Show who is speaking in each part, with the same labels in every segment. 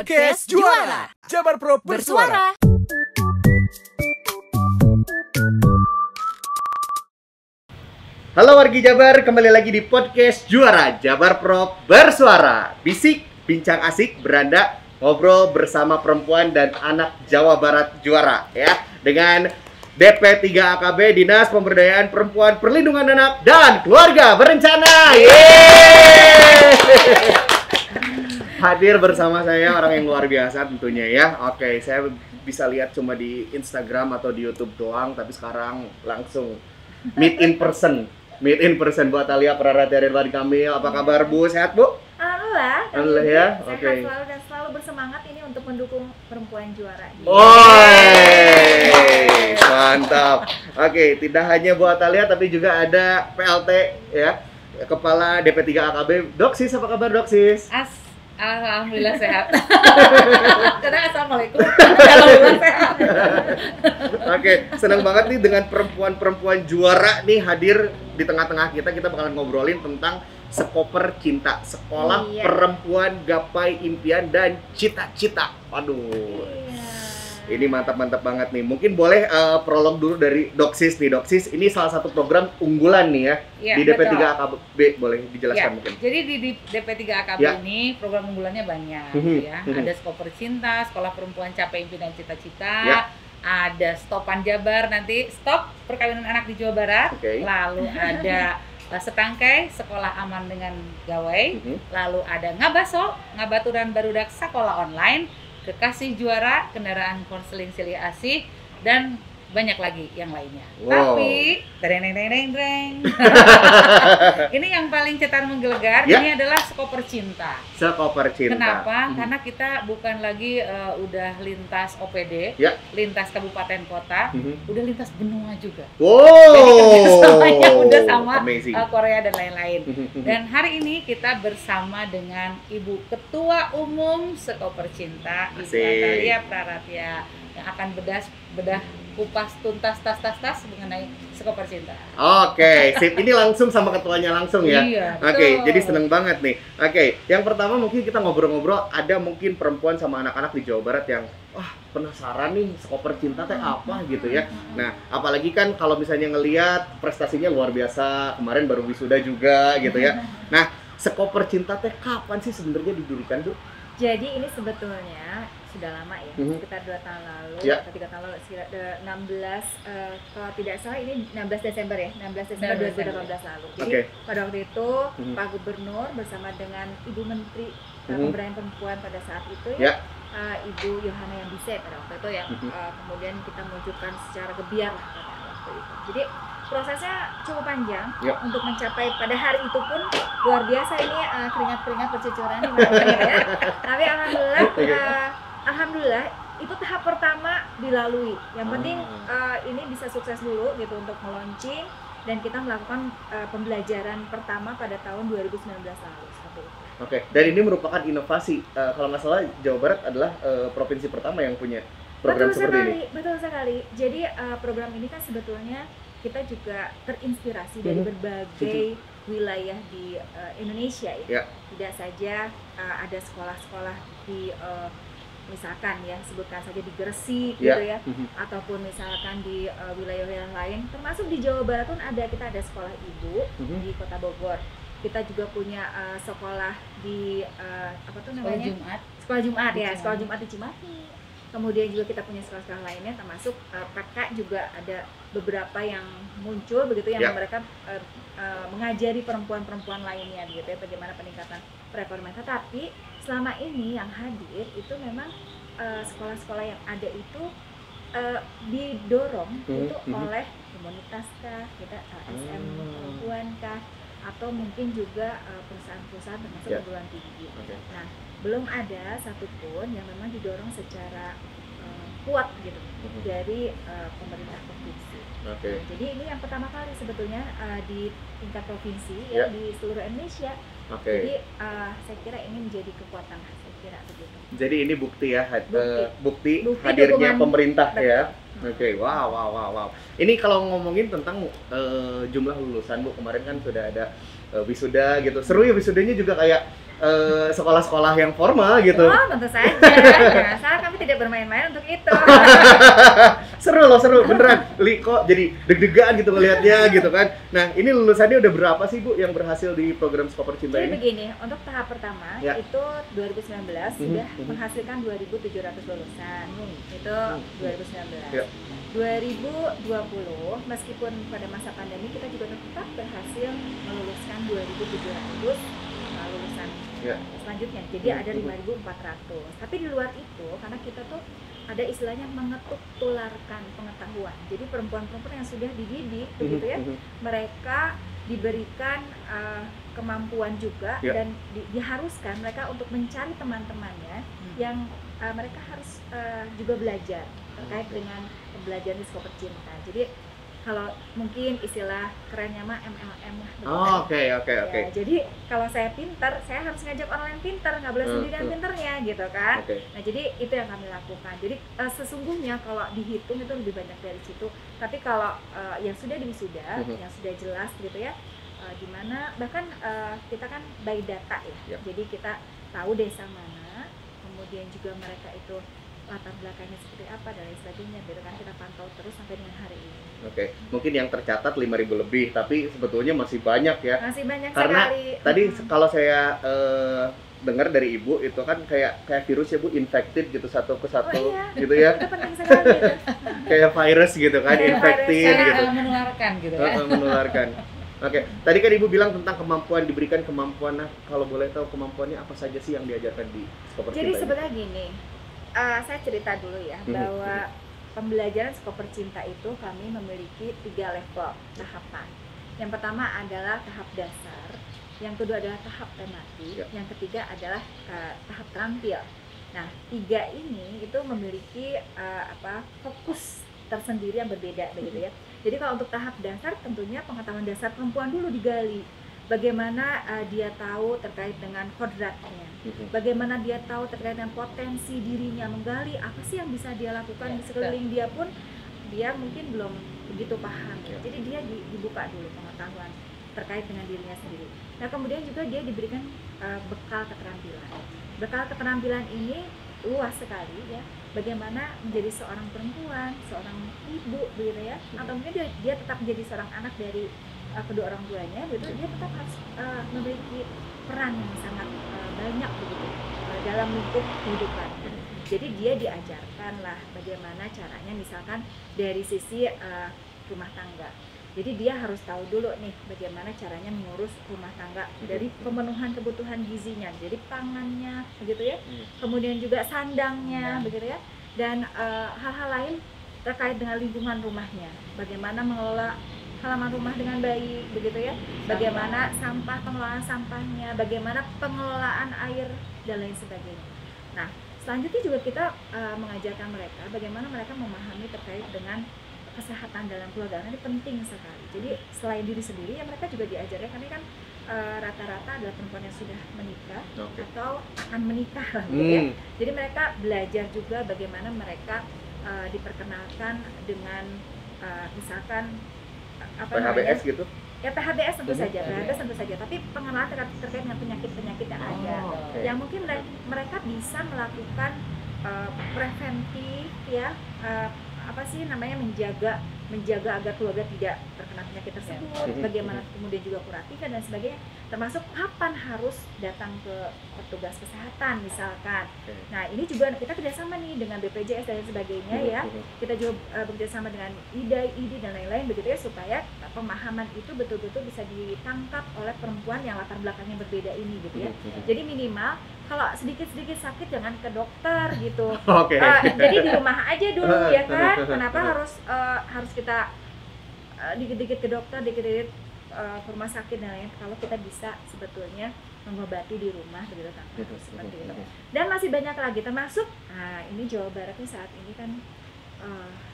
Speaker 1: Podcast Juara. Jabar Pro bersuara.
Speaker 2: Halo wargi Jabar, kembali lagi di Podcast Juara. Jabar Pro bersuara. Bisik, bincang asik, beranda, ngobrol bersama perempuan dan anak Jawa Barat juara ya. Dengan DP3 AKB, Dinas Pemberdayaan Perempuan, Perlindungan Anak dan Keluarga Berencana. Yeay! Hadir bersama saya orang yang luar biasa tentunya ya. Oke, saya bisa lihat cuma di Instagram atau di YouTube doang, tapi sekarang langsung meet in person. Meet in person buat Alia Praratia Ridwan Kamil. Apa kabar Bu? Sehat Bu? Alhamdulillah ya.
Speaker 3: Sehat
Speaker 2: Oke.
Speaker 3: selalu dan selalu bersemangat ini untuk mendukung perempuan juara.
Speaker 2: Woi, mantap. Oke, tidak hanya buat Alia tapi juga ada PLT ya. Kepala DP3 AKB, Doksis. Apa kabar Doksis?
Speaker 3: Alhamdulillah sehat. Karena assalamualaikum. Alhamdulillah sehat.
Speaker 2: Oke, senang banget nih dengan perempuan-perempuan juara nih hadir di tengah-tengah kita. Kita bakalan ngobrolin tentang Sekoper Cinta, Sekolah Perempuan Gapai Impian dan Cita-Cita. Waduh. Ini mantap-mantap banget nih. Mungkin boleh prolog dulu dari Doksis nih. Doksis ini salah satu program unggulan nih ya, di DP3 AKB. Boleh dijelaskan mungkin?
Speaker 4: Jadi di DP3 AKB ini program unggulannya banyak ya. Ada Sekoper Cinta, Sekolah Perempuan Capai Impian dan Cita-Cita. Ada Stopan Jabar, nanti stop perkawinan anak di Jawa Barat. Lalu ada Setangkai, Sekolah Aman dengan Gawai. Lalu ada Ngabaso, Ngabaturan Barudak Sekolah Online. Kekasih Juara, Kendaraan Konseling Silih Asih, dan banyak lagi yang lainnya. Tapi, ini yang paling cetar menggelegar, ini adalah Sekoper Cinta.
Speaker 2: Sekoper Cinta.
Speaker 4: Kenapa? Karena kita bukan lagi udah lintas OPD, lintas kabupaten kota, udah lintas benua juga. Jadi kerjasamanya udah sama Korea dan lain-lain. Dan hari ini kita bersama dengan Ibu Ketua Umum Sekoper Cinta, Ibu Atalia Praratia, yang akan bedah kupas tuntas tas mengenai Sekoper Cinta. Oke,
Speaker 2: sip. Ini langsung sama ketuanya langsung ya. Oke, jadi seneng banget nih. Oke, yang pertama mungkin kita ngobrol-ngobrol, ada mungkin perempuan sama anak-anak di Jawa Barat yang penasaran nih Sekoper Cinta teh apa gitu ya. Nah, apalagi kan kalau misalnya ngelihat prestasinya luar biasa, kemarin baru wisuda juga gitu ya. Nah, Sekoper Cinta teh kapan sih sebenarnya didirikan tuh?
Speaker 3: Jadi ini sebetulnya sudah lama ya, sekitar 2 tahun lalu atau 3 tahun lalu, sekitar 16, kalau tidak salah ini 16 Desember ya, 16 Desember 2018 lalu. Jadi pada waktu itu Pak Gubernur bersama dengan Ibu Menteri Pemberdayaan Perempuan pada saat itu Ibu Yohana Yambise pada waktu itu yang kemudian kita mewujudkan secara gebiar lah pada waktu itu. Jadi prosesnya cukup panjang untuk mencapai pada hari itu pun luar biasa ini keringat-keringat bercucuran di mana-mana ya. Tapi alhamdulillah itu tahap pertama dilalui. Yang penting ini bisa sukses dulu gitu untuk meluncing dan kita melakukan pembelajaran pertama pada tahun 2019 lalu seperti itu.
Speaker 2: Oke, dan ini merupakan inovasi. Kalau nggak salah Jawa Barat adalah provinsi pertama yang punya program seperti ini. Betul sekali.
Speaker 3: Jadi program ini kan sebetulnya kita juga terinspirasi dari berbagai wilayah di Indonesia ya. Tidak saja ada sekolah-sekolah di misalkan ya sebutkan saja di Gresik gitu ya, ataupun misalkan di wilayah-wilayah lain, termasuk di Jawa Barat pun kita ada sekolah ibu di Kota Bogor. Kita juga punya sekolah di Sekolah Jumat ya, Sekolah Jumat di Cimahi. Kemudian juga kita punya sekolah-sekolah lainnya, termasuk PK juga ada beberapa yang muncul begitu yang mereka mengajari perempuan-perempuan lainnya gitu ya, bagaimana peningkatan perekonomian. Tetapi selama ini yang hadir itu memang sekolah-sekolah yang ada itu didorong itu oleh komunitas kah, kita LSM perempuan kah, atau mungkin juga perusahaan-perusahaan termasuk perguruan tinggi. Nah, belum ada satupun yang memang didorong secara kuat gitu dari pemerintah provinsi. Jadi ini yang pertama kali sebetulnya di tingkat provinsi ya di seluruh Indonesia Jadi saya kira ini menjadi kekuatan, saya kira begitu.
Speaker 2: Jadi ini bukti ya, bukti hadirnya pemerintah. Betul. Ya. Oke, wow. Ini kalau ngomongin tentang jumlah lulusan Bu, kemarin kan sudah ada wisuda gitu. Seru ya wisudanya juga kayak sekolah-sekolah yang formal gitu.
Speaker 3: Oh, tentu saja. Jangan salah, kami tidak bermain-main untuk itu.
Speaker 2: Seru beneran. Li, kok jadi deg-degan gitu ngelihatnya gitu kan. Nah, ini lulusannya udah berapa sih Bu yang berhasil di program Skoper Cinta ini?
Speaker 3: Jadi begini, untuk tahap pertama itu 2019 sudah menghasilkan 2.700 lulusan. Itu 2019. 2020 meskipun pada masa pandemi kita juga tetap berhasil meluluskan 2.700 lulusan selanjutnya, jadi ada 5.400. Tapi di luar itu, karena kita tuh ada istilahnya mengetuk tularkan pengetahuan. Jadi perempuan-perempuan yang sudah dididik, begitu ya, mereka diberikan kemampuan juga dan diharuskan mereka untuk mencari teman-temannya yang mereka harus juga belajar terkait dengan belajar di Skoper Cinta. Jadi kalau mungkin istilah kerennya mah MLM lah.
Speaker 2: Oke.
Speaker 3: Jadi kalau saya pintar, saya harus ngajak orang lain pintar, nggak boleh sendirian pintarnya gitu kan. Nah jadi itu yang kami lakukan. Jadi sesungguhnya kalau dihitung itu lebih banyak dari situ. Tapi kalau yang sudah diwisuda, yang sudah jelas gitu ya, dimana bahkan kita kan by data ya. Jadi kita tahu desa mana, kemudian juga mereka itu latar belakangnya seperti apa dan lain sebagainya, gitu kan, kita pantau terus sampai dengan hari ini.
Speaker 2: Oke, mungkin yang tercatat 5.000 lebih, tapi sebetulnya masih banyak ya.
Speaker 3: Masih banyak
Speaker 2: karena
Speaker 3: sekali.
Speaker 2: Tadi kalau saya dengar dari Ibu itu kan kayak virus ya Bu, infected gitu satu ke satu gitu ya.
Speaker 3: Itu penting sekali.
Speaker 2: Kayak virus gitu kan, infected gitu.
Speaker 4: Menularkan gitu kan.
Speaker 2: Menularkan. Oke, tadi kan Ibu bilang tentang kemampuan, diberikan kemampuan. Nah, kalau boleh tahu kemampuannya apa saja sih yang diajarkan di Skoper Cinta?
Speaker 3: Jadi sebenarnya gini, saya cerita dulu ya, bahwa pembelajaran Skoper Cinta itu kami memiliki 3 level tahapan. Yang pertama adalah tahap dasar, yang kedua adalah tahap tematik, yang ketiga adalah tahap terampil. Nah, 3 ini itu memiliki fokus tersendiri yang berbeda begitu ya. Jadi kalau untuk tahap dasar tentunya pengetahuan dasar perempuan dulu digali. Bagaimana dia tahu terkait dengan kodratnya, bagaimana dia tahu terkait dengan potensi dirinya, menggali apa sih yang bisa dia lakukan di sekeliling dia pun dia mungkin belum begitu paham. Jadi dia dibuka dulu pengetahuan terkait dengan dirinya sendiri. Nah kemudian juga dia diberikan bekal keterampilan. Bekal keterampilan ini luas sekali ya. Bagaimana menjadi seorang perempuan, seorang ibu begitu ya, atau mungkin dia tetap menjadi seorang anak dari kedua orang tuanya, begitu dia tetap harus memiliki peran yang sangat banyak begitu dalam lingkup kehidupan. Jadi dia diajarkan lah bagaimana caranya, misalkan dari sisi rumah tangga. Jadi dia harus tahu dulu nih bagaimana caranya mengurus rumah tangga dari pemenuhan kebutuhan gizinya, jadi pangannya begitu ya, kemudian juga sandangnya begitu ya, dan hal-hal lain terkait dengan lingkungan rumahnya, bagaimana mengelola halaman rumah dengan baik begitu ya, bagaimana pengelolaan sampahnya, bagaimana pengelolaan air dan lain sebagainya. Nah selanjutnya juga kita mengajarkan mereka bagaimana mereka memahami terkait dengan kesehatan dalam keluarga. Ini penting sekali. Jadi selain diri sendiri ya mereka juga diajarkan, karena kan rata-rata adalah perempuan yang sudah menikah atau akan menikah gitu ya. Jadi mereka belajar juga bagaimana mereka diperkenalkan dengan misalkan
Speaker 2: PHBS gitu?
Speaker 3: Ya PHBS tentu saja, PHBS tentu saja. Tapi pengenalan terkait dengan penyakit-penyakit yang ada, yang mungkin mereka bisa melakukan preventif ya, menjaga agar keluarga tidak terkena penyakit tersebut, bagaimana kemudian juga kuratifnya dan sebagainya, termasuk kapan harus datang ke petugas kesehatan misalkan. Nah ini juga kita kerjasama nih dengan BPJS dan sebagainya ya, kita juga bekerjasama dengan IDI dan lain-lain begitu ya, supaya pemahaman itu betul-betul bisa ditangkap oleh perempuan yang latar belakangnya berbeda ini gitu ya. Jadi minimal kalau sedikit-sedikit sakit jangan ke dokter gitu. Jadi di rumah aja dulu ya kan. Kenapa harus kita dikit-dikit ke dokter, dikit-dikit ke rumah sakit dan lain, kalau kita bisa sebetulnya mengobati di rumah begitu tanpa harus seperti itu. Dan masih banyak lagi, termasuk ini Jawa Barat nih saat ini kan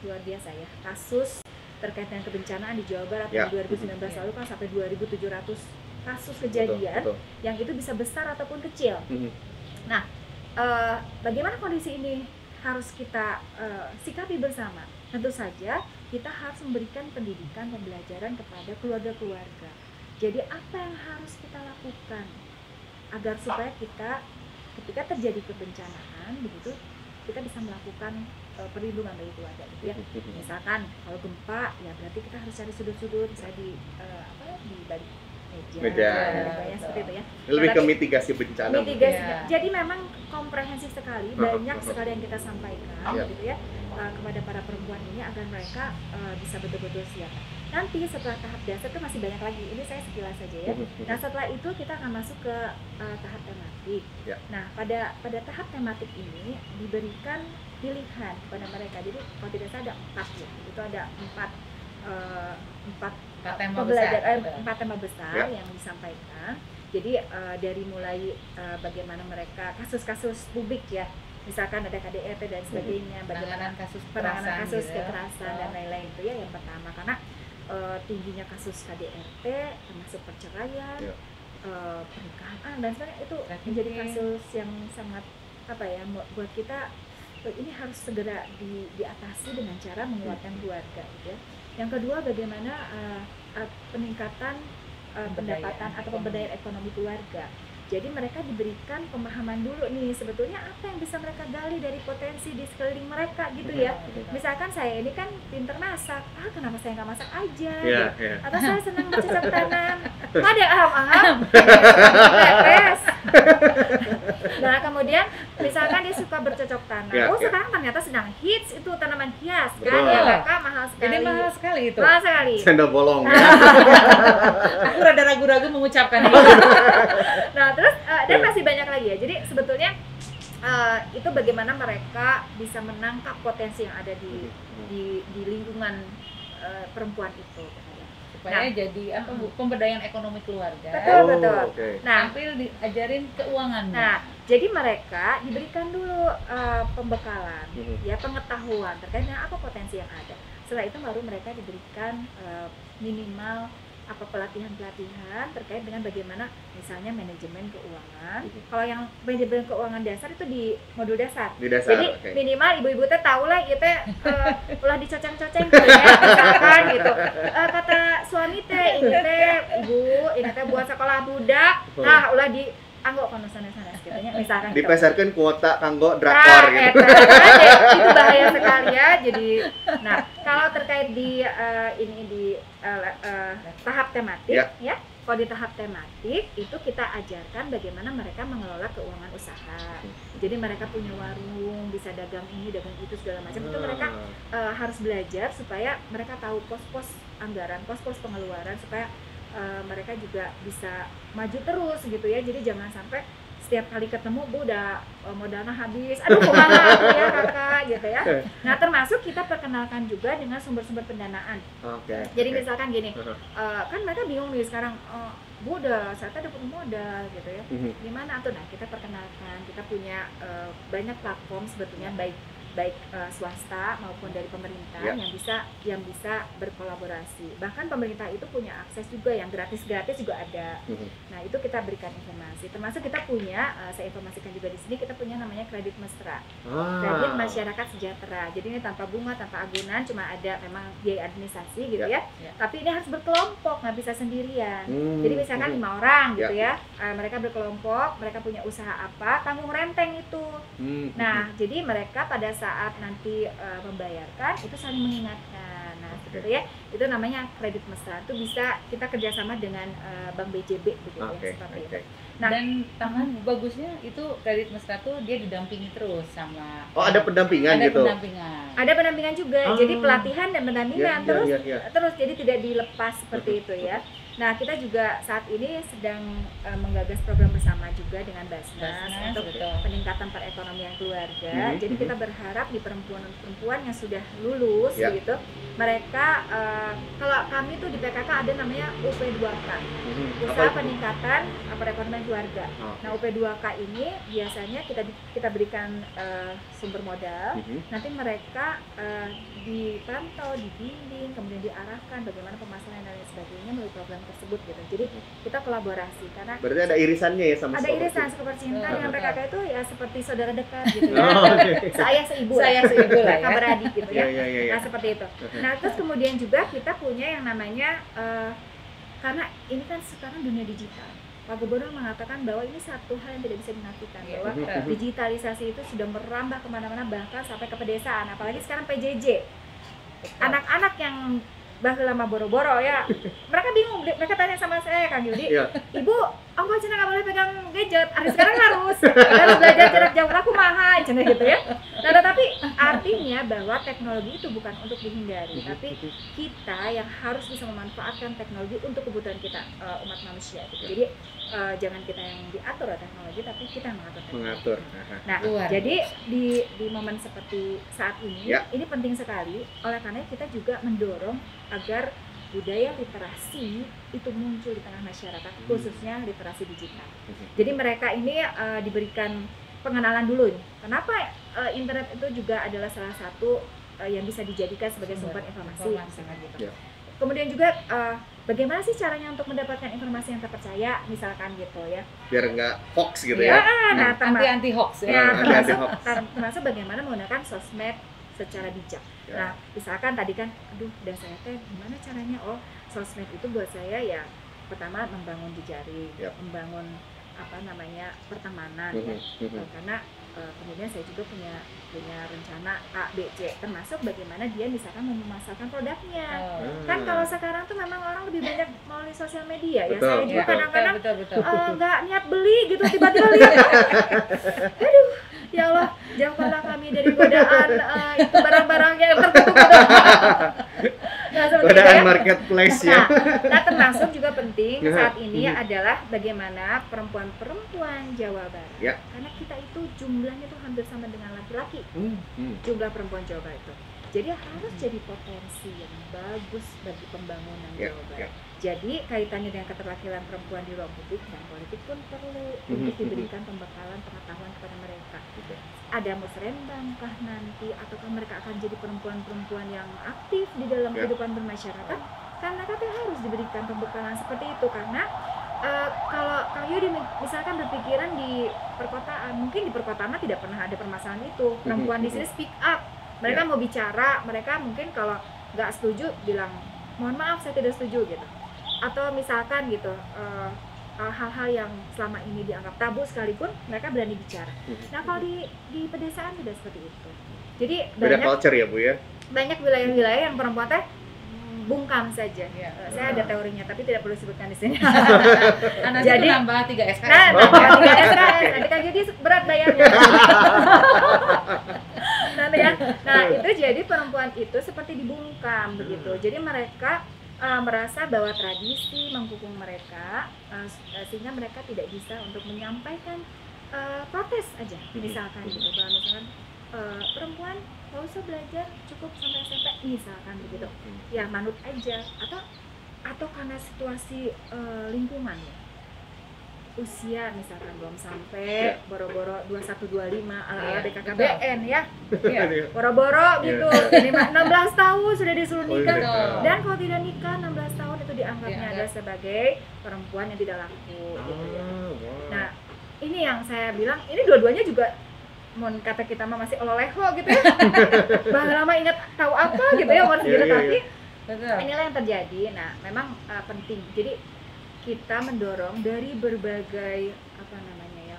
Speaker 3: luar biasa ya, kasus terkait dengan kebencanaan di Jawa Barat tahun 2019 lalu kan sampai 2.700 kasus kejadian, yang itu bisa besar ataupun kecil. Nah, bagaimana kondisi ini harus kita sikapi bersama? Tentu saja kita harus memberikan pendidikan, pembelajaran kepada keluarga-keluarga. Jadi apa yang harus kita lakukan agar supaya kita ketika terjadi kebencanaan begitu kita bisa melakukan perlindungan bagi keluarga gitu ya. Misalkan kalau gempa ya berarti kita harus cari sudut-sudut misalnya di balik meja seperti itu ya.
Speaker 2: Lebih ke mitigasi bencana.
Speaker 3: Jadi memang komprehensif sekali, banyak sekali yang kita sampaikan gitu ya kepada para perempuan ini agar mereka bisa betul-betul siap. Nanti setelah tahap dasar itu masih banyak lagi. Ini saya sekilas saja ya. Nah, setelah itu kita akan masuk ke tahap tematik. Nah, pada tahap tematik ini diberikan pilihan kepada mereka. Jadi kalau tidak salah ada 4 ya. Itu ada 4 tema besar yang disampaikan. Jadi dari mulai bagaimana mereka kasus-kasus publik ya, misalkan ada KDRT dan sebagainya, bagaimana penanganan kasus kekerasan dan lain-lain itu ya yang pertama, karena tingginya kasus KDRT termasuk perceraian, pernikahan dan sebagainya itu menjadi kasus yang sangat buat kita ini harus segera diatasi dengan cara menguatkan keluarga gitu ya. Yang kedua bagaimana peningkatan pendapatan atau pemberdayaan ekonomi keluarga. Jadi mereka diberikan pemahaman dulu nih sebetulnya apa yang bisa mereka gali dari potensi di sekeliling mereka gitu ya. Misalkan saya ini kan pinter masak, kenapa saya nggak masak aja? Atau saya senang bercocok tanam, ada aham-aham, pepes. Nah kemudian misalkan dia suka bercocok tanam, sekarang ternyata sedang hits itu tanaman hias kan ya kakak, mahal sekali.
Speaker 4: Jadi mahal sekali itu.
Speaker 3: Mahal sekali.
Speaker 2: Sendal bolong.
Speaker 4: Aku rada ragu-ragu mengucapkan itu.
Speaker 3: Nah terus dan masih banyak lagi ya. Jadi sebetulnya itu bagaimana mereka bisa menangkap potensi yang ada di lingkungan perempuan itu.
Speaker 4: Supaya jadi pemberdayaan ekonomi keluarga.
Speaker 3: Betul. Nah,
Speaker 4: sambil diajarin keuangan.
Speaker 3: Nah, jadi mereka diberikan dulu pembekalan, ya pengetahuan terkait dengan apa potensi yang ada. Setelah itu baru mereka diberikan minimal pelatihan-pelatihan terkait dengan bagaimana misalnya manajemen keuangan. Kalau yang manajemen keuangan dasar itu di modul dasar. Jadi minimal ibu-ibu teh tahu lah itu ulah dicoceng-coceng ya misalkan gitu. Kata suami teh ini teh ibu ini teh buat sekolah budak. Nah, ulah di anggo kono sana-sana gitu ya misalkan
Speaker 2: dipesarkan kuota kanggo drakor gitu.
Speaker 3: Itu bahaya sekali ya. Jadi nah, kalau terkait di tahap tematik ya. Kalau di tahap tematik itu kita ajarkan bagaimana mereka mengelola keuangan usaha. Jadi mereka punya warung, bisa dagang ini, dagang itu segala macam. Itu mereka harus belajar supaya mereka tahu pos-pos anggaran, pos-pos pengeluaran supaya mereka juga bisa maju terus gitu ya. Jadi jangan sampai setiap kali ketemu Bu udah modalnya habis, aduh kumaha aku ya kakak gitu ya. Nah termasuk kita perkenalkan juga dengan sumber-sumber pendanaan. Jadi misalkan gini, kan mereka bingung nih sekarang, Bu udah saya dapat modal gitu ya, gimana tuh? Nah kita perkenalkan, kita punya banyak platform sebetulnya baik swasta maupun dari pemerintah yang bisa berkolaborasi. Bahkan pemerintah itu punya akses juga yang gratis juga ada. Nah itu kita berikan informasi. Termasuk kita punya, saya informasikan juga di sini, kita punya namanya kredit mesra, kredit masyarakat sejahtera. Jadi ini tanpa bunga, tanpa agunan, cuma ada memang biaya administrasi gitu ya. Tapi ini harus berkelompok, nggak bisa sendirian. Jadi misalkan 5 orang gitu ya, mereka berkelompok, mereka punya usaha apa, tanggung renteng itu. Nah jadi mereka pada saat nanti membayarkan itu saling mengingatkan. Nah seperti ya, itu namanya kredit mesra. Itu bisa kita kerjasama dengan Bank BJB begitu ya, seperti itu. Nah,
Speaker 4: dan bagusnya itu kredit mesra tuh dia didampingi terus sama.
Speaker 2: Ada pendampingan gitu.
Speaker 3: Ada pendampingan juga. Jadi pelatihan dan pendampingan terus jadi tidak dilepas seperti itu ya. Nah, kita juga saat ini sedang menggagas program bersama juga dengan Basnas untuk peningkatan perekonomian keluarga. Jadi kita berharap di perempuan-perempuan yang sudah lulus gitu, mereka kalau kami tuh di PKK ada namanya UP2K, usaha peningkatan perekonomian keluarga. Nah, UP2K ini biasanya kita berikan sumber modal, nanti mereka dipantau, dibimbing, kemudian diarahkan bagaimana pemasaran dan lain sebagainya melalui program tersebut gitu. Jadi kita kolaborasi karena
Speaker 2: berarti ada irisannya ya sama
Speaker 3: ada irisan Skoper Cinta dengan PKK itu ya seperti saudara dekat gitu ya. Saya seibu lah kakak beradik gitu ya. Nah seperti itu. Nah terus kemudian juga kita punya yang namanya karena ini kan sekarang dunia digital. Pak Gubernur mengatakan bahwa ini satu hal yang tidak bisa dinafikan, bahwa digitalisasi itu sudah merambah kemana-mana bahkan sampai ke pedesaan, apalagi sekarang PJJ. Anak-anak yang bahkan lama boro-boro ya, mereka bingung, mereka tanya sama saya, Kang Yudi, Ibu, ongkos Cina nggak boleh pegang gadget, hari sekarang harus belajar jarak jauh, aku mahal, Cina gitu ya. Nah tetapi artinya bahwa teknologi itu bukan untuk dihindari, tapi kita yang harus bisa memanfaatkan teknologi untuk kebutuhan kita, umat manusia gitu. Jadi jangan kita yang diatur oleh teknologi, tapi kita yang mengatur. Nah jadi di momen seperti saat ini, ini penting sekali, oleh karena kita juga mendorong agar budaya literasi itu muncul di tengah masyarakat, khususnya literasi digital. Jadi mereka ini diberikan pengenalan dulu nih. Kenapa internet itu juga adalah salah satu yang bisa dijadikan sebagai sumber informasi misalkan gitu. Kemudian juga bagaimana sih caranya untuk mendapatkan informasi yang terpercaya misalkan gitu ya. Biar nggak hoax gitu ya. Nah,
Speaker 4: anti hoax ya.
Speaker 3: Termasuk bagaimana menggunakan sosmed secara bijak. Nah, misalkan tadi kan, aduh, udah saya teh gimana caranya? Oh, sosmed itu buat saya ya pertama membangun jejaring, membangun apa namanya pertemanan ya. Karena kemudian saya juga punya rencana A, B, C, termasuk bagaimana dia misalkan memasarkan produknya. Kan kalau sekarang tuh memang orang lebih banyak melalui sosial media ya. Saya juga kadang-kadang nggak niat beli gitu, tiba-tiba lihat, aduh, ya Allah, jauhkanlah kami dari godaan itu barang-barang yang tertutup. Nah,
Speaker 2: godaan marketplace ya.
Speaker 3: Nah, termasuk juga penting saat ini adalah bagaimana perempuan-perempuan Jawa Barat. Karena kita itu jumlahnya tuh hampir sama dengan laki-laki. Jumlah perempuan Jawa Barat itu. Jadi harus jadi potensi yang bagus bagi pembangunan Jawa Barat. Jadi kaitannya dengan keterwakilan perempuan di ruang publik dan politik pun perlu untuk diberikan pembekalan pengetahuan kepada mereka. Ada musrembang kah nanti, ataukah mereka akan jadi perempuan-perempuan yang aktif di dalam kehidupan bermasyarakat? Karena mereka harus diberikan pembekalan seperti itu, karena kalau Kang Yudi misalkan berpikiran di perkotaan, mungkin di perkotaan tidak pernah ada permasalahan itu. Perempuan di sini speak up, mereka mau bicara, mereka mungkin kalau nggak setuju bilang mohon maaf saya tidak setuju gitu. Atau misalkan gitu hal-hal yang selama ini dianggap tabu sekalipun mereka berani bicara. Nah kalau di pedesaan tidak seperti itu. Jadi
Speaker 2: beda culture ya Bu ya.
Speaker 3: Banyak wilayah-wilayah yang perempuan teh bungkam saja. Saya ada teorinya tapi tidak perlu sebutkan di sini.
Speaker 4: Jadi nambah 3 SKS.
Speaker 3: Nah, 3 SKS. Nanti kan jadi berat bayarnya. Nanti ya. Nah, itu jadi perempuan itu seperti dibungkam begitu. Jadi mereka merasa bahwa tradisi menghukum mereka sehingga mereka tidak bisa untuk menyampaikan protes aja misalkan gitu, bahwa misalkan perempuan nggak usah belajar cukup sampai SMP misalkan begitu ya, manut aja, atau karena situasi lingkungan ya, usia misalkan belum sampai boro-boro 21-25 ala BKKBN ya, boro-boro gitu, 16 tahun sudah disuruh nikah, dan kalau tidak nikah 16 tahun itu dianggapnya adalah sebagai perempuan yang tidak laku gitu ya. Nah ini yang saya bilang, ini dua-duanya juga mau kata kita mah masih ololeho gitu ya, bah lama ingat tahu apa gitu ya, mau segera tapi inilah yang terjadi. Nah memang penting, jadi kita mendorong dari berbagai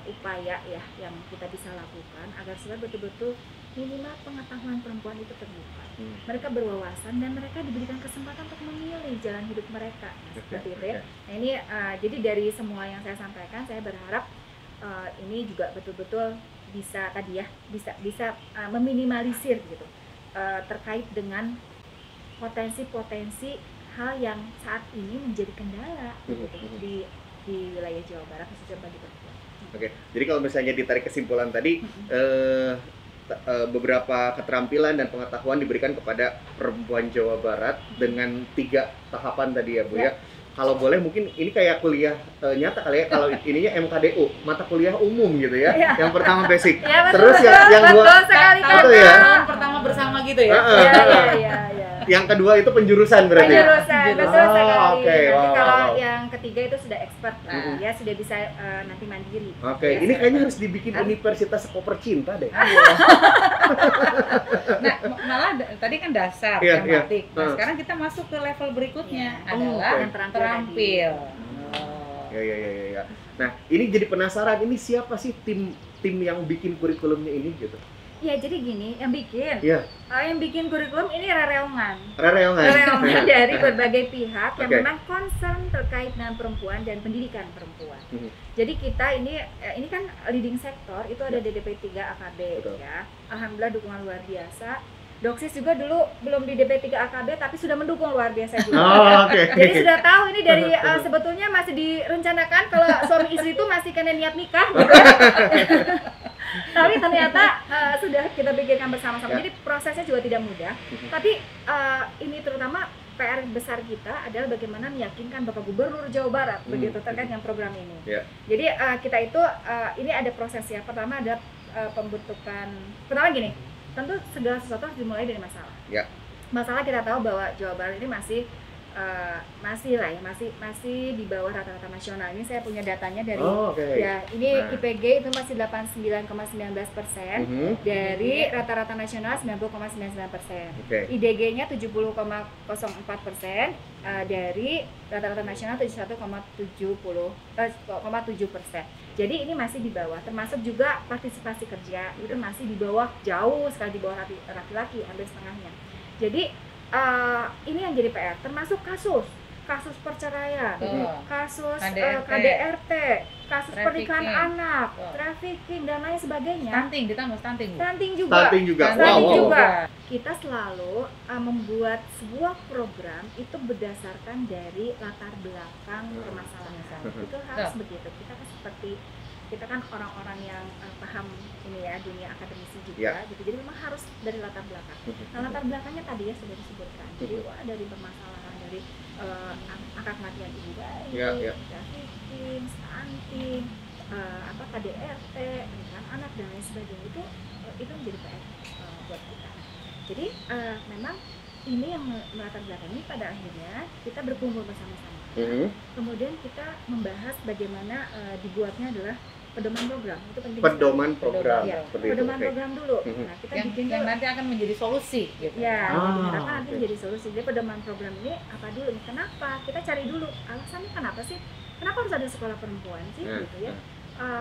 Speaker 3: upaya ya yang kita bisa lakukan agar supaya betul-betul minimal pengetahuan perempuan itu terbuka, mereka berwawasan dan mereka diberikan kesempatan untuk memilih jalan hidup mereka. Seperti itu ya. Nah ini jadi dari semua yang saya sampaikan, saya berharap ini juga betul-betul bisa tadi ya bisa meminimalisir gitu terkait dengan potensi-potensi hal yang saat ini menjadi kendala gitu, di wilayah Jawa Barat khususnya bagi perempuan.
Speaker 2: Oke, jadi kalau misalnya ditarik kesimpulan tadi, beberapa keterampilan dan pengetahuan diberikan kepada perempuan Jawa Barat dengan 3 tahapan tadi ya Bu ya. Kalau boleh mungkin ini kayak kuliah nyata kali ya, kalau ininya MKDU, mata kuliah umum gitu ya. Yang pertama basic. Terus yang
Speaker 3: betul sekali
Speaker 2: itu ya.
Speaker 4: Pertama bersama-bersama gitu ya.
Speaker 3: Iya.
Speaker 2: Yang kedua itu penjurusan berarti.
Speaker 3: Penjurusan, betul sekali.
Speaker 2: Oke.
Speaker 3: Nanti kalau yang ketiga itu sudah expert, ya sudah bisa nanti mandiri.
Speaker 2: Oke, ini kayaknya harus dibikin Universitas Koper Cinta deh.
Speaker 4: Nah, malah tadi kan dasar tematik. Nah, sekarang kita masuk ke level berikutnya adalah
Speaker 3: yang
Speaker 4: terampil.
Speaker 2: Ya. Nah, ini jadi penasaran, ini siapa sih tim yang bikin kurikulumnya ini gitu?
Speaker 3: Ya, jadi gini, yang bikin kurikulum ini rereongan dari berbagai pihak yang memang concern terkait dengan perempuan dan pendidikan perempuan. Jadi kita ini kan leading sektor itu ada DDP 3 AKB ya. Alhamdulillah dukungan luar biasa. Doksis juga dulu belum di DP 3 AKB tapi sudah mendukung luar biasa juga. Jadi sudah tahu ini dari sebetulnya masih direncanakan kalau suami istri itu masih kena niat nikah gitu. Tapi ternyata sudah kita pikirkan bersama-sama. Jadi prosesnya juga tidak mudah. Tapi ini terutama PR besar kita adalah bagaimana meyakinkan Bapak Gubernur Jawa Barat begitu terkait dengan program ini. Jadi kita itu ini ada prosesnya. Pertama ada pembentukan. Pertama gini, tentu segala sesuatu harus dimulai dari masalah. Masalah kita tahu bahwa Jawa Barat ini masih di bawah rata-rata nasional. Ini saya punya datanya dari IPG itu masih 89,19% dari rata-rata nasional 90,99%. IDG-nya 70,04% dari rata-rata nasional 71,7%. Jadi ini masih di bawah. Termasuk juga partisipasi kerja itu masih di bawah, jauh sekali di bawah laki-laki, hampir setengahnya. Jadi ini yang jadi PR, termasuk kasus perceraian, kasus KDRT, kasus pernikahan anak, trafficking dan lain sebagainya. Stunting juga. Kita selalu membuat sebuah program itu berdasarkan dari latar belakang permasalahan. Itu harus begitu. Kita kan orang-orang yang paham ini ya, dunia akademisi juga gitu. Jadi memang harus dari latar belakang. Nah, latar belakangnya tadi ya sudah disebutkan. Jadi dari permasalahan dari angka kematian ibu bayi, trafficking, stunting, KDRT, pernikahan anak dan lain sebagainya itu menjadi PR buat kita. Jadi memang ini yang melatar belakangi pada akhirnya kita berkumpul bersama-sama. Kemudian kita membahas bagaimana dibuatnya adalah pedoman program. Itu penting. Pedoman program dulu. Nah, kita bikin
Speaker 4: yang nanti akan menjadi solusi gitu.
Speaker 3: Nanti menjadi solusi. Jadi pedoman program ini apa dulu nih? Kenapa? Kita cari dulu alasannya kenapa sih? Kenapa harus ada sekolah perempuan sih gitu ya?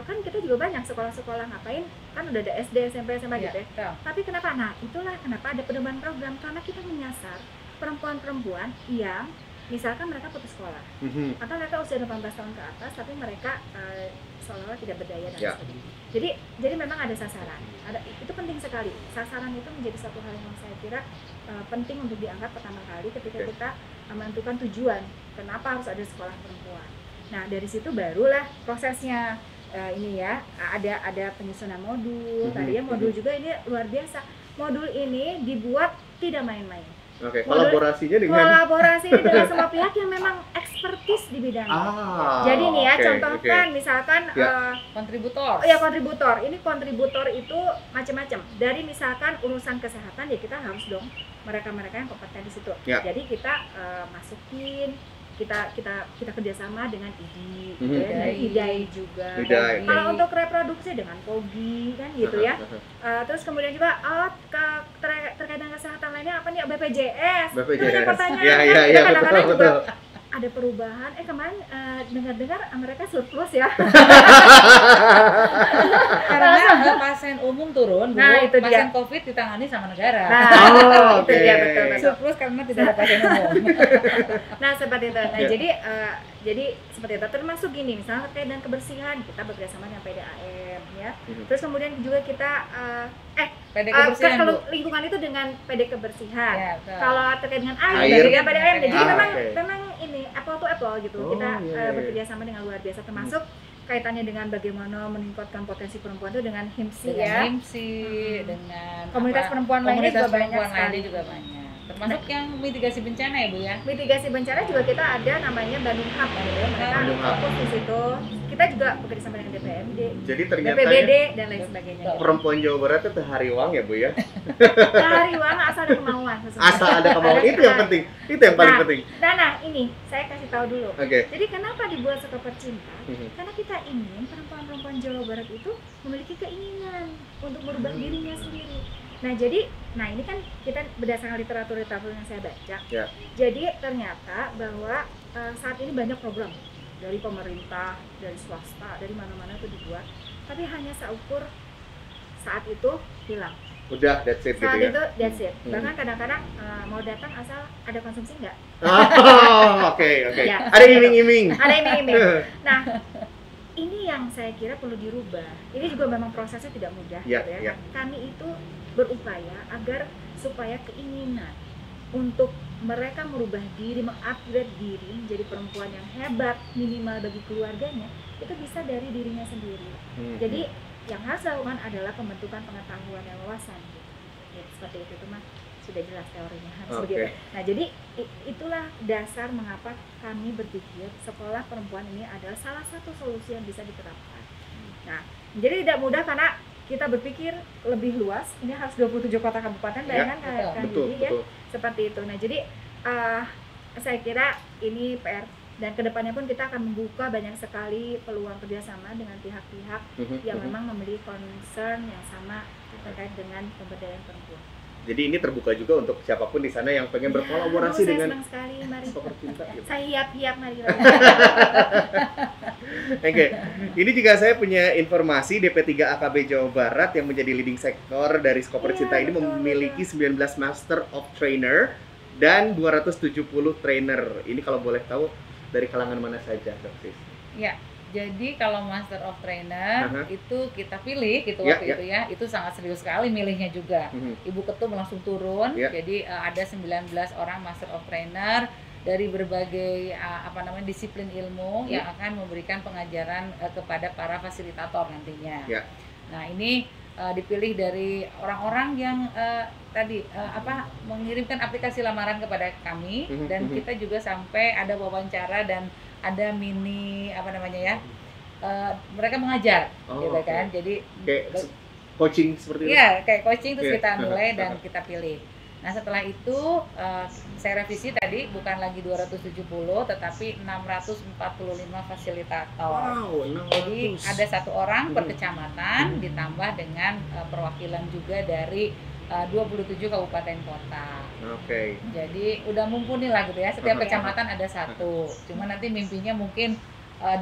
Speaker 3: Kan kita juga banyak sekolah-sekolah ngapain, kan udah ada SD, SMP, SMA gitu ya. Tapi kenapa? Nah, itulah kenapa ada pedoman program, karena kita menyasar perempuan-perempuan yang misalkan mereka putus sekolah atau mereka usia 18 tahun ke atas tapi mereka seolah-olah tidak berdaya dan sebagainya. Jadi memang ada sasaran. Itu penting sekali. Sasaran itu menjadi satu hal yang saya kira penting untuk diangkat pertama kali ketika kita menentukan tujuan kenapa harus ada sekolah perempuan. Nah, dari situ barulah prosesnya ini ya, ada penyusunan modul. Tadi ya modul juga ini luar biasa. Modul ini dibuat tidak main-main.
Speaker 2: Kolaborasi dengan
Speaker 3: semua pihak yang memang ekspertis di bidangnya. Jadi nih ya, contohkan misalkan
Speaker 4: kontributor.
Speaker 3: Ini kontributor itu macam-macam. Dari misalkan urusan kesehatan ya kita harus dong mereka-mereka yang kompeten di situ. Jadi kita masukin kita kerjasama dengan IDI, dan IDAI juga. Kalau untuk reproduksi dengan POGI kan gitu ya. Terus kemudian juga terkait dengan kesehatan lainnya apa nih, BPJS. Terus ada pertanyaan kadang-kadang juga ada perubahan. Kemarin dengar-dengar mereka surplus ya.
Speaker 4: Karena pasien umum turun, itu pasien COVID ditangani sama negara.
Speaker 3: Itu dia betul.
Speaker 4: Surplus karena tidak ada pasien umum.
Speaker 3: Nah, seperti itu. Nah, jadi seperti itu. Termasuk gini, misalnya terkait dengan kebersihan, kita bekerjasama dengan PDAM ya. Terus kemudian juga kita
Speaker 4: PD kebersihan,
Speaker 3: lingkungan itu dengan PD kebersihan. Kalau terkait dengan air dengan PDAM. Jadi memang ini apple to apple gitu. Kita bekerja sama dengan luar biasa, termasuk kaitannya dengan bagaimana meningkatkan potensi perempuan itu dengan HIMSI
Speaker 4: dengan
Speaker 3: komunitas perempuan lainnya juga banyak sekali.
Speaker 4: Juga banyak. termasuk yang mitigasi bencana ya Bu ya.
Speaker 3: Mitigasi bencana juga kita ada namanya Bandung Hub gitu ya. Mereka fokus di situ. Kita juga bekerja sama dengan DPRD,
Speaker 2: jadi ternyata
Speaker 3: BPBD dan lain sebagainya.
Speaker 2: Perempuan Jawa Barat itu hariwang ya Bu ya.
Speaker 3: Hariwang asal ada kemauan.
Speaker 2: Asal ada kemauan itu yang penting. Itu yang paling penting.
Speaker 3: Nah, ini saya kasih tahu dulu.
Speaker 2: Oke.
Speaker 3: Jadi kenapa dibuat Sekoper Cinta? Karena kita ingin perempuan-perempuan Jawa Barat itu memiliki keinginan untuk merubah dirinya sendiri. Nah ini kan kita berdasarkan literatur yang saya baca. Ya. Jadi ternyata bahwa saat ini banyak program dari pemerintah, dari swasta, dari mana-mana itu dibuat, tapi hanya seukur saat itu hilang.
Speaker 2: Udah, that's it
Speaker 3: saat
Speaker 2: gitu ya?
Speaker 3: Itu that's it. Bahkan kadang-kadang mau datang asal ada konsumsi nggak?
Speaker 2: Oke.
Speaker 3: Ya,
Speaker 2: ada iming-iming.
Speaker 3: Ada iming-iming. Nah, ini yang saya kira perlu dirubah. Ini juga memang prosesnya tidak mudah, gitu ya. Kami itu berupaya agar supaya keinginan untuk mereka merubah diri, mengupgrade diri menjadi perempuan yang hebat minimal bagi keluarganya itu bisa dari dirinya sendiri. Jadi yang harus dilakukan adalah pembentukan pengetahuan dan wawasan. Ya, seperti itu mah sudah jelas teorinya harus begitu. Nah jadi itulah dasar mengapa kami berpikir sekolah perempuan ini adalah salah satu solusi yang bisa diterapkan. Nah jadi tidak mudah karena kita berpikir lebih luas, ini harus 27 kota kabupaten, bayangkan kan Yudi ya, seperti itu. Nah jadi saya kira ini PR dan kedepannya pun kita akan membuka banyak sekali peluang kerjasama dengan pihak-pihak yang memang memiliki concern yang sama terkait dengan pemberdayaan perempuan.
Speaker 2: Jadi ini terbuka juga untuk siapapun di sana yang pengen berkolaborasi dengan
Speaker 3: senang sekali, mari.
Speaker 2: Sekoper Cinta. Gitu.
Speaker 3: Saya hiap, mari.
Speaker 2: Oke, ini juga saya punya informasi DP3 AKB Jawa Barat yang menjadi leading sektor dari Sekoper Cinta ini memiliki 19 Master of Trainer dan 270 trainer. Ini kalau boleh tahu dari kalangan mana saja, Dok Sis?
Speaker 4: Ya. Jadi kalau Master of Trainer itu kita pilih gitu waktu itu ya, itu sangat serius sekali milihnya juga. Ibu Ketum langsung turun, jadi ada 19 orang Master of Trainer dari berbagai disiplin ilmu yang akan memberikan pengajaran kepada para fasilitator nantinya. Nah ini dipilih dari orang-orang yang mengirimkan aplikasi lamaran kepada kami dan kita juga sampai ada wawancara dan ada mini mereka mengajar gitu kan. Jadi
Speaker 2: kayak coaching seperti itu.
Speaker 4: Iya, kayak coaching terus kita nilai dan kita pilih. Nah, setelah itu saya revisi tadi bukan lagi 270 tetapi 645 fasilitator.
Speaker 2: Wow, 600.
Speaker 4: Jadi ada 1 orang per kecamatan ditambah dengan perwakilan juga dari 27 kabupaten kota. Jadi udah mumpuni lah gitu ya. Setiap kecamatan ada 1. Cuma nanti mimpinya mungkin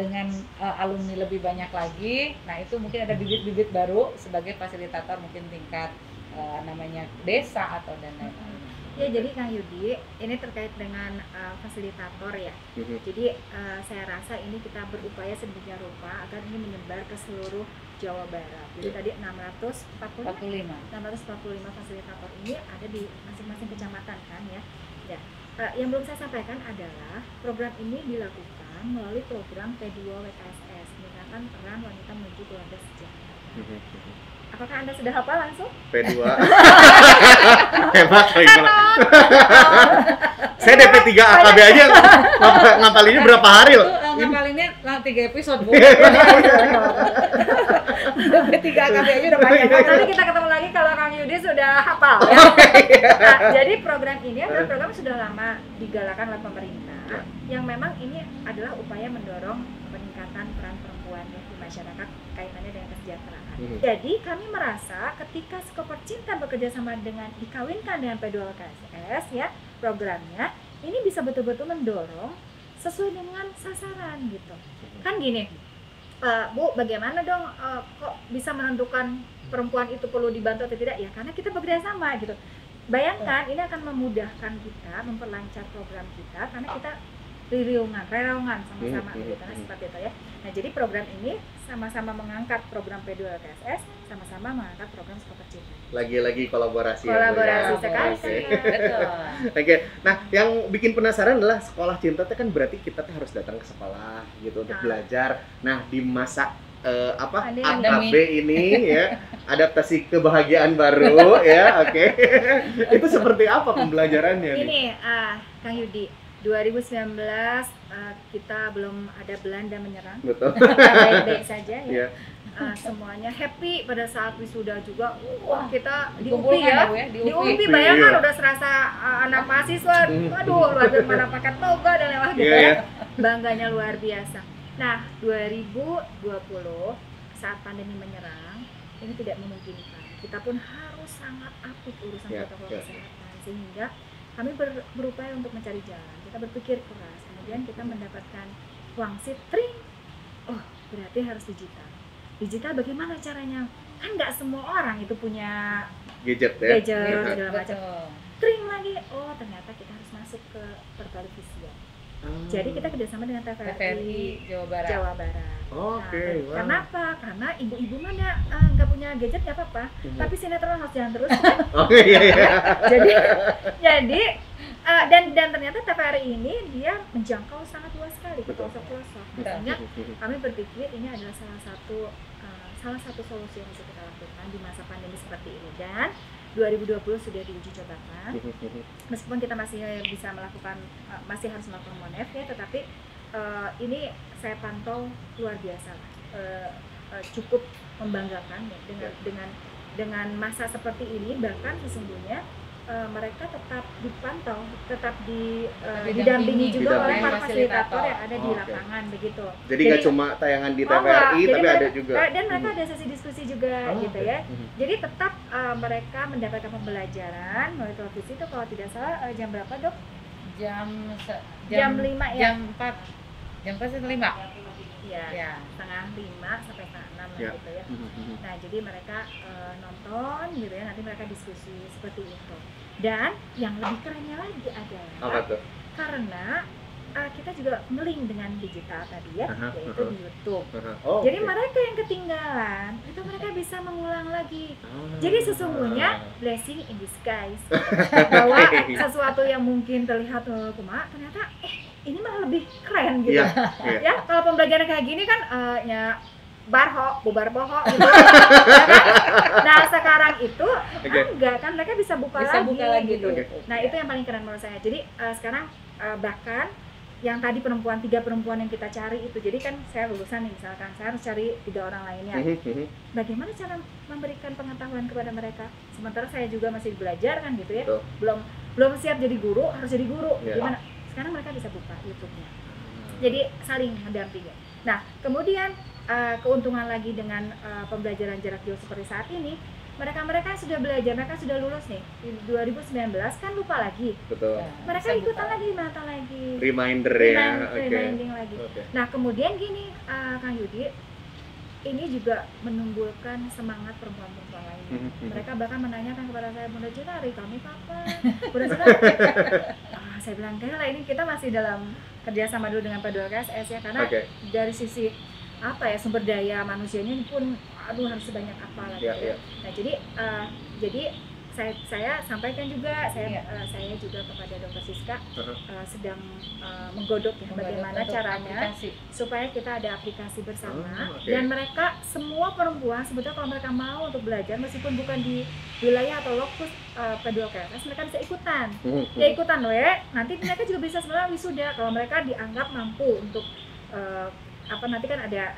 Speaker 4: dengan alumni lebih banyak lagi. Nah, itu mungkin ada bibit-bibit baru sebagai fasilitator mungkin tingkat namanya desa atau dan lain-lain.
Speaker 3: Ya, jadi Kang Yudi, ini terkait dengan fasilitator ya. Jadi saya rasa ini kita berupaya sedemikian rupa agar ini menyebar ke seluruh Jawa Barat. Jadi tadi 645 fasilitator ini ada di masing-masing kecamatan kan ya. Yang belum saya sampaikan adalah program ini dilakukan melalui program P2 WKSS, meningkatkan peran wanita menuju keluarga sejahtera. Apakah Anda sudah hafal langsung?
Speaker 2: P2. Hebat. Saya DP3 AKB aja ngapalinnya berapa hari loh?
Speaker 4: Ngapalinnya 3 episode, Bu. DP3 AKB aja udah banyak.
Speaker 3: Nanti kita ketemu lagi kalau Kang Yudi sudah hafal ya. Nah, jadi program ini adalah program yang sudah lama digalakan oleh pemerintah yang memang ini adalah upaya mendorong peningkatan peran perempuan di masyarakat kaitannya dengan kesejahteraan. Jadi kami merasa ketika Sekoper Cinta bekerja sama dengan dikawinkan dengan P2KSS ya programnya ini bisa betul-betul mendorong sesuai dengan sasaran gitu. Kan gini, Bu, bagaimana dong kok bisa menentukan perempuan itu perlu dibantu atau tidak? Ya karena kita bekerja sama gitu. Bayangkan ini akan memudahkan kita, memperlancar program kita karena kita reraungan sama-sama gitu kan seperti itu ya. Nah, jadi program ini sama-sama mengangkat program P2WKSS, sama-sama mengangkat program Skoper Cinta.
Speaker 2: Lagi-lagi kolaborasi
Speaker 3: sekali.
Speaker 4: Betul.
Speaker 2: Oke. Nah, yang bikin penasaran adalah sekolah cinta itu kan berarti kita tuh harus datang ke sekolah gitu untuk belajar. Nah, di masa AKB ini ya, adaptasi kebahagiaan baru ya, oke. Itu seperti apa pembelajarannya nih?
Speaker 3: Ini Kang Yudi, 2019 kita belum ada Belanda menyerang.
Speaker 2: Betul.
Speaker 3: Baik-baik saja ya.
Speaker 2: Yeah.
Speaker 3: Semuanya happy pada saat wisuda juga. Wah, kita di
Speaker 4: Dikumpulkan
Speaker 3: UPI ya.
Speaker 4: ya,
Speaker 3: Di UPI bayangkan
Speaker 2: Iya.
Speaker 3: udah serasa anak mahasiswa. Aduh, luar biasa mana pakai toga dan lewat gitu ya. Bangganya luar biasa. Nah, 2020 saat pandemi menyerang, ini tidak memungkinkan. Kita pun harus sangat aktif urusan protokol kesehatan, sehingga kami berupaya untuk mencari jalan. Kita berpikir keras, kemudian kita mendapatkan wangsit tring. Oh, berarti harus digital. Digital bagaimana caranya? Kan nggak semua orang itu punya
Speaker 2: Gadget ya.
Speaker 3: segala macam. Tring lagi. Oh, ternyata kita harus masuk ke pertelevisian. Jadi kita kerjasama dengan TVRI Jawa Barat.
Speaker 2: Oke.
Speaker 3: Wow. Kenapa? Karena ibu-ibu mana nggak punya gadget nggak apa-apa, tapi sinetron harus jalan terus. Kan?
Speaker 2: Oke, iya.
Speaker 3: Jadi dan ternyata TVRI ini dia menjangkau sangat luas sekali ke pelosok-pelosok. Makanya kami berpikir ini adalah salah satu solusi yang bisa kita lakukan di masa pandemi seperti ini, dan 2020 sudah diuji cobakan. Meskipun kita masih bisa melakukan masih harus melakukan monef ya, tetapi ini saya pantau luar biasa lah. Cukup membanggakan ya, dengan masa seperti ini. Bahkan sesungguhnya mereka tetap dipantau, tetap didampingi juga oleh para fasilitator yang ada di lapangan begitu.
Speaker 2: Jadi nggak cuma tayangan di TVRI, tapi ada juga.
Speaker 3: Dan mereka ada sesi diskusi juga gitu ya. Jadi tetap mereka mendapatkan pembelajaran melalui televisi itu kalau tidak salah jam berapa dok?
Speaker 4: Jam
Speaker 3: 5 ya?
Speaker 4: Jam 4 setengah 5.
Speaker 3: Ya, setengah 5 sampai setengah 6 gitu ya. Nah, jadi mereka nonton gitu ya, nanti mereka diskusi seperti itu. Dan yang lebih kerennya lagi adalah
Speaker 2: apa tuh?
Speaker 3: karena kita juga nge-link dengan digital tadi ya, yaitu di YouTube. Jadi mereka yang ketinggalan itu mereka bisa mengulang lagi. Jadi sesungguhnya blessing in disguise, bahwa sesuatu yang mungkin terlihat kumaha ternyata ini malah lebih keren gitu. Ya, kalau pembelajaran kayak gini kan ya bubar boho gitu. Ya kan? Nah, sekarang itu enggak kan mereka bisa buka lagi gitu. Nah, itu yang paling keren menurut saya. Jadi sekarang bahkan yang tadi 3 perempuan yang kita cari itu, jadi kan saya lulusan nih, misalkan saya harus cari 3 orang lainnya. Bagaimana cara memberikan pengetahuan kepada mereka? Sementara saya juga masih belajar kan gitu ya. Belum siap jadi guru, harus jadi guru. Gimana? Sekarang mereka bisa buka YouTube-nya. Jadi saling mendampingi. Nah, kemudian keuntungan lagi dengan pembelajaran jarak jauh seperti saat ini, mereka yang sudah belajar, mereka sudah lulus nih di 2019 kan lupa lagi.
Speaker 2: Betul.
Speaker 3: Mereka ikutan lagi, mata lagi. Reminding lagi. Nah, kemudian gini Kang Yudi, ini juga menumbuhkan semangat perempuan-perempuan lainnya. Mereka bahkan menanyakan kepada saya, Bunda Jutari, kami kapan? Bunda Jutari, saya bilang kayaknya ini kita masih dalam kerjasama dulu dengan P2WKSS ya, karena dari sisi sumber daya manusianya pun harus sebanyak apa lagi. Nah, jadi saya sampaikan juga, saya juga kepada Dr. Siska sedang menggodok ya bagaimana caranya supaya kita ada aplikasi bersama. Dan mereka semua perempuan sebetulnya kalau mereka mau untuk belajar meskipun bukan di wilayah atau lokus P2WKSS, mereka bisa ikutan. Ya ikutan nanti mereka juga bisa sebenarnya wisuda kalau mereka dianggap mampu untuk nanti kan ada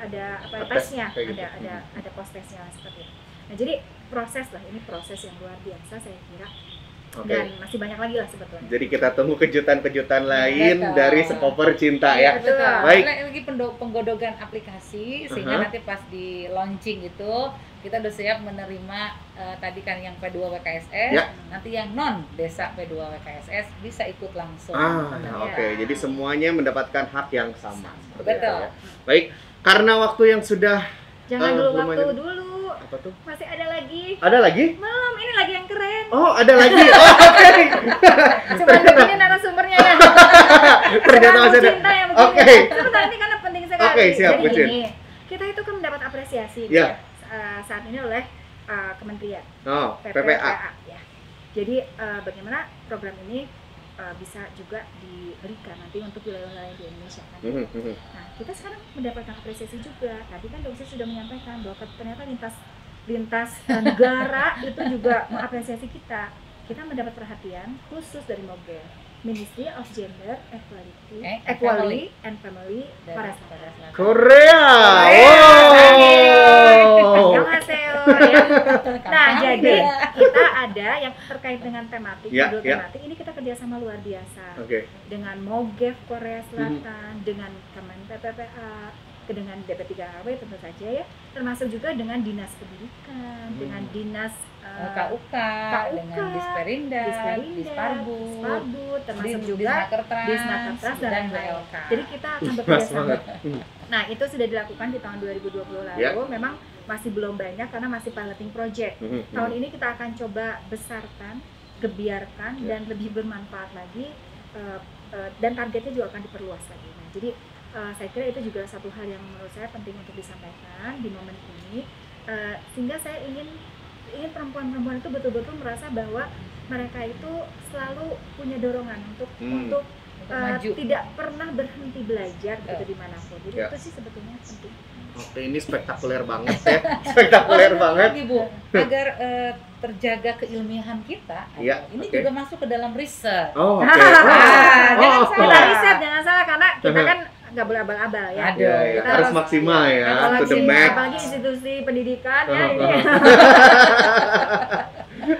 Speaker 3: tesnya, ada post tesnya seperti itu. Nah, jadi ini proses yang luar biasa saya kira. Dan masih banyak lagi lah sebetulnya.
Speaker 2: Jadi kita tunggu kejutan-kejutan lain dari Skoper Cinta ya.
Speaker 4: Betul.
Speaker 2: Baik.
Speaker 4: Lagi penggodogan aplikasi sehingga nanti pas di launching itu kita udah siap menerima tadi kan yang P2WKSS, nanti yang non desa P2WKSS bisa ikut langsung.
Speaker 2: Jadi semuanya mendapatkan hak yang sama.
Speaker 4: Betul.
Speaker 2: Ya. Baik, karena waktu yang sudah
Speaker 3: jangan dulu waktu dulu.
Speaker 2: Apa tuh?
Speaker 3: Masih ada lagi.
Speaker 2: Ada lagi?
Speaker 3: Belum, ini lagi yang keren. keren.
Speaker 2: Oh, ada lagi. Oh, oke.
Speaker 3: Cuma begini narasumbernya ya.
Speaker 2: Ternyata masih ada.
Speaker 3: Cinta yang begini.
Speaker 2: Oke.
Speaker 3: Sebentar, ini karena penting sekali.
Speaker 2: Oke, siap,
Speaker 3: jadi
Speaker 2: Bucin.
Speaker 3: gini, kita itu kan mendapat apresiasi
Speaker 2: Ya.
Speaker 3: saat ini oleh Kementerian
Speaker 2: Oh,
Speaker 3: PPA.
Speaker 2: PPA.
Speaker 3: Ya. Jadi bagaimana program ini bisa juga diberikan nanti untuk wilayah-wilayah di Indonesia kan. Nah, kita sekarang mendapatkan apresiasi juga. Tadi kan Dokter sudah menyampaikan bahwa ternyata lintas negara itu juga mengapresiasi kita. Kita mendapat perhatian khusus dari MOGEF, Ministry of Gender Equality and Family Korea Selatan.
Speaker 2: Korea. Wow.
Speaker 3: Annyeonghaseyo ya. Nah, jadi kita ada yang terkait dengan tematik, judul tematik ini kita kerjasama luar biasa. Dengan MOGEF Korea Selatan, dengan Kemen PPA, dengan DP3AW tentu saja ya, termasuk juga dengan Dinas Pendidikan, dengan Dinas
Speaker 4: KUK, dengan Disperinda, Disparbud,
Speaker 3: termasuk juga Disnakertras dan lain-lain. Jadi kita akan bekerja sama. Nah, itu sudah dilakukan di tahun 2020 lalu. Memang masih belum banyak karena masih piloting project. Tahun ini kita akan coba besarkan, gebiarkan dan lebih bermanfaat lagi, dan targetnya juga akan diperluas lagi. Nah, jadi saya kira itu juga satu hal yang menurut saya penting untuk disampaikan di momen ini, sehingga saya ingin perempuan-perempuan itu betul-betul merasa bahwa mereka itu selalu punya dorongan untuk maju. Tidak pernah berhenti belajar gitu dimanapun. Jadi itu sih sebetulnya penting.
Speaker 2: Oke, ini spektakuler banget ya, spektakuler banget.
Speaker 4: Bu, agar terjaga keilmiahan kita, ini juga masuk ke dalam riset.
Speaker 2: Oh, oke.
Speaker 3: Jangan salah riset, jangan salah karena kita kan nggak boleh abal-abal ya.
Speaker 2: Kita harus maksimal ya, to the max.
Speaker 3: Apalagi institusi pendidikan ya ini.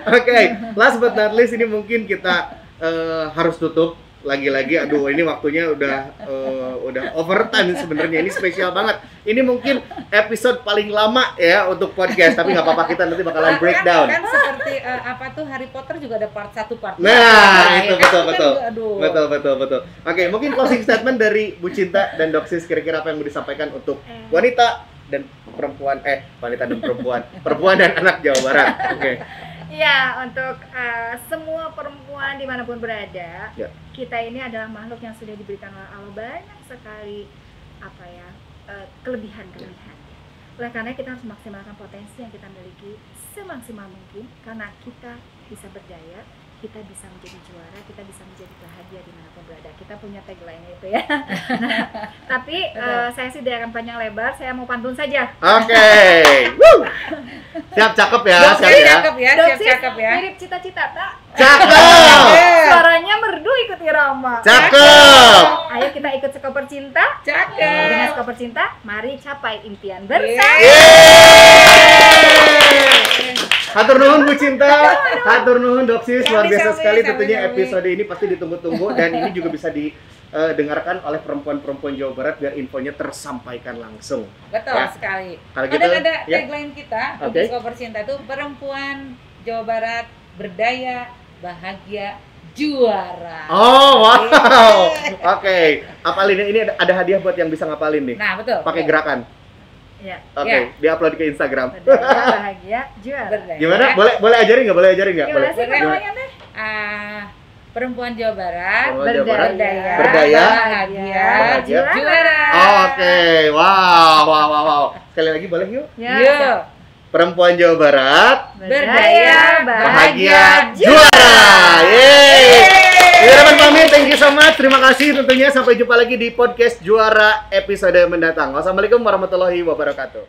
Speaker 2: Oke, last but not least ini mungkin kita harus tutup. Lagi-lagi, aduh ini waktunya udah overtime sebenarnya. Ini spesial banget. Ini mungkin episode paling lama ya untuk podcast, tapi nggak apa-apa, kita nanti bakalan breakdown.
Speaker 4: Kan seperti Harry Potter juga ada part 1 part 2.
Speaker 2: Nah, itu betul. Oke, mungkin closing statement dari Bu Cinta dan Doksis, kira-kira apa yang mau disampaikan untuk wanita dan perempuan perempuan dan anak Jawa Barat. Oke.
Speaker 3: Ya, untuk semua perempuan dimanapun berada, kita ini adalah makhluk yang sudah diberikan oleh Allah banyak sekali kelebihan-kelebihan. Oleh karena kita harus maksimalkan potensi yang kita miliki semaksimal mungkin, karena kita bisa berdaya, kita bisa menjadi juara, kita bisa menjadi bahagia dimanapun berada. Kita punya tagline itu ya. Tapi saya sih tidak akan panjang lebar, saya mau pantun saja.
Speaker 2: Oke. Siap, cakep ya.
Speaker 3: Cakep ya. Mirip cita-cita tak?
Speaker 2: Cakep.
Speaker 3: Suaranya merdu ikut irama.
Speaker 2: Cakep.
Speaker 3: Ayo kita ikut Sekoper Cinta.
Speaker 4: Cakep.
Speaker 3: Dengan Sekoper Cinta, mari capai impian bersama.
Speaker 2: Hatur nuhun Bu Cinta, hatur nuhun Doksis, luar biasa sekali tentunya episode ini pasti ditunggu-tunggu dan ini juga bisa didengarkan oleh perempuan-perempuan Jawa Barat biar infonya tersampaikan langsung.
Speaker 4: Betul sekali.
Speaker 2: Kalau
Speaker 4: gitu, ada tagline kita untuk Sekoper Cinta itu perempuan Jawa Barat berdaya, bahagia, juara.
Speaker 2: Oh, wow. Oke. Apalin ini ada hadiah buat yang bisa ngapalin nih.
Speaker 4: Nah, betul.
Speaker 2: Pakai gerakan.
Speaker 3: Ya.
Speaker 2: Oke, diupload ke Instagram.
Speaker 3: Bahagia, juara.
Speaker 2: Gimana? Boleh ajarin nggak?
Speaker 3: Gimana sih namanya teh?
Speaker 4: Perempuan Jawa Barat
Speaker 3: berdaya,
Speaker 4: bahagia, juara.
Speaker 2: Oke, wow. Sekali lagi boleh yuk?
Speaker 3: Yuk.
Speaker 2: Perempuan Jawa Barat
Speaker 3: berdaya, bahagia,
Speaker 2: juara. Yeay. Teman-teman pamit, thank you so much. Terima kasih tentunya, sampai jumpa lagi di podcast Juara episode mendatang. Wassalamualaikum warahmatullahi wabarakatuh.